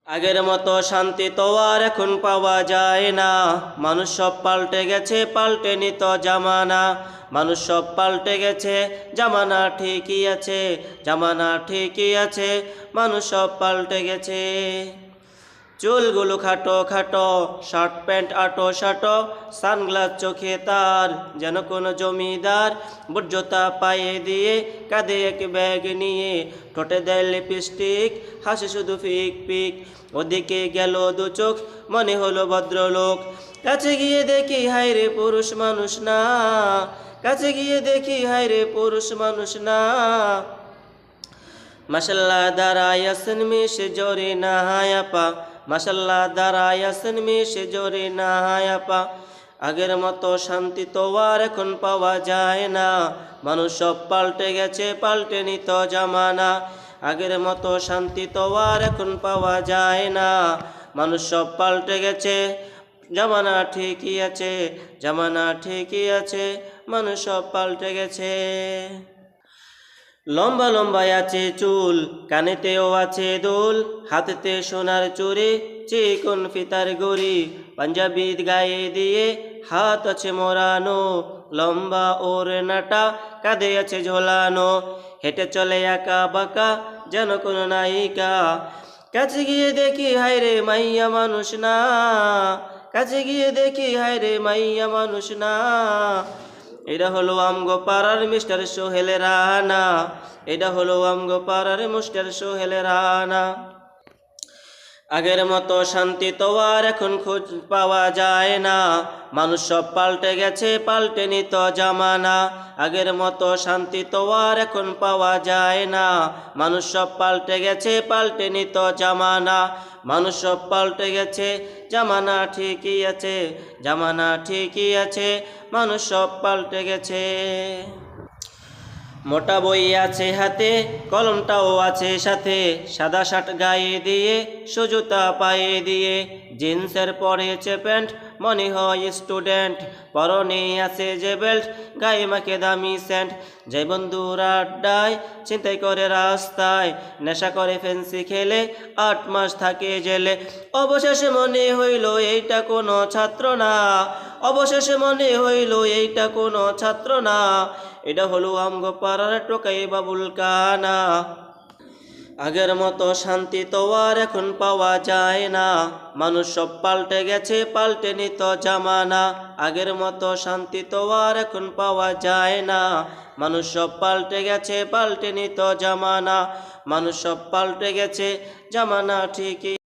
আগের মতো শান্তি তো আর এখন পাওয়া যায় না। মানুষ সব পাল্টে গেছে, পাল্টে নিত জামানা। মানুষ সব পাল্টে গেছে, জামানা ঠিকই আছে, জামানা ঠিকই আছে, মানুষ সব পাল্টে গেছে। চুলগুলো খাটো খাটো, শার্ট প্যান্ট আটো শাটো, সানগ্লাস চোখে তার, যেন কোনো জমিদার। বুট জোতা পায়ে দিয়ে, কাঁধে এক ব্যাগ নিয়ে, ঠোঁটে দেয় লিপস্টিক, হাসে শুধু ফিক ফিক। ওদিকে গেল দু চোখ, মনে হলো ভদ্রলোক। কাছে গিয়ে দেখি হায় রে পুরুষ মানুষ না, কাছে গিয়ে দেখি হায় রে পুরুষ মানুষ না। মাশাল্লাহ দাঁড়ায় আছেন মিশে জোরে না হায় আপা, মাশাল্লাহ দাঁড়ায় আছেন মিশে জোরে না হায় আপা। আগের মতো শান্তি তো আর এখন পাওয়া যায় না। মানুষ সব পাল্টে গেছে, পাল্টে নিত জামানা। আগের মতো শান্তি তো আর এখন পাওয়া যায় না। মানুষ সব পাল্টে গেছে, জামানা ঠিকই আছে, জামানা ঠিকই আছে, মানুষ সব পাল্টে গেছে। লম্বা লম্বায় আছে চুল, কানেতেও আছে দুল, হাতেতে সোনার চুড়ি, চিকন ফিতার গড়ি, পাঞ্জাবি গায়ে দিয়ে হাত আছে মোড়ানো, লম্বা ওড়নাটা কাঁধে আছে ঝোলানো, হেঁটে চলে একা বাঁকা যেন কোনো নায়িকা। কাছে গিয়ে দেখি হায় রে মাইয়া মানুষ না, কাছে গিয়ে দেখি হায় রে মাইয়া মানুষ না। এটা হলো আমগো পাড়ার মিস্টার সোহেল রানা, এটা হলো আমগো পাড়ার মিস্টার সোহেল রানা। আগের মতো শান্তি তো আর এখন খোঁজ পাওয়া যায় না। মানুষ সব পাল্টে গেছে, পাল্টে নিত জামানা। আগের মতো শান্তি তো আর এখন পাওয়া যায় না। মানুষ সব পাল্টে গেছে, পাল্টে নিত জামানা। মানুষ সব পাল্টে গেছে, জামানা ঠিকই আছে, জামানা ঠিকই আছে, মানুষ সব পাল্টে গেছে। মোটা বই আছে হাতে, কলমটাও আছে সাথে, সাদা শার্ট গায়ে দিয়ে, সুজুতা পায়ে দিয়ে, জিন্সের পরেছে প্যান্ট, মনে হয় স্টুডেন্ট। পরনে আছে যে বেল্ট, গায়ে মাকে দামি সেন্ট। যে বন্ধুরা আড্ডায়, চিন্তাই করে রাস্তায়, নেশা করে ফেন্সি খেলে, 8 মাস থাকে জেলে। অবশেষে মনে হইল এইটা কোনো ছাত্র না, অবশেষে মনে হইল এইটা কোনো ছাত্র না। এটা হলো আমগো পাড়ার টোকাই বাবুল কানা। আগের মতো শান্তি তো আর এখন পাওয়া যায় না। মানুষ সব পাল্টে গেছে, পাল্টে নিত জামানা। আগের মতো শান্তি তো আর এখন পাওয়া যায় না। মানুষ সব পাল্টে গেছে, পাল্টে নিত জামানা। মানুষ সব পাল্টে গেছে, জামানা ঠিকই।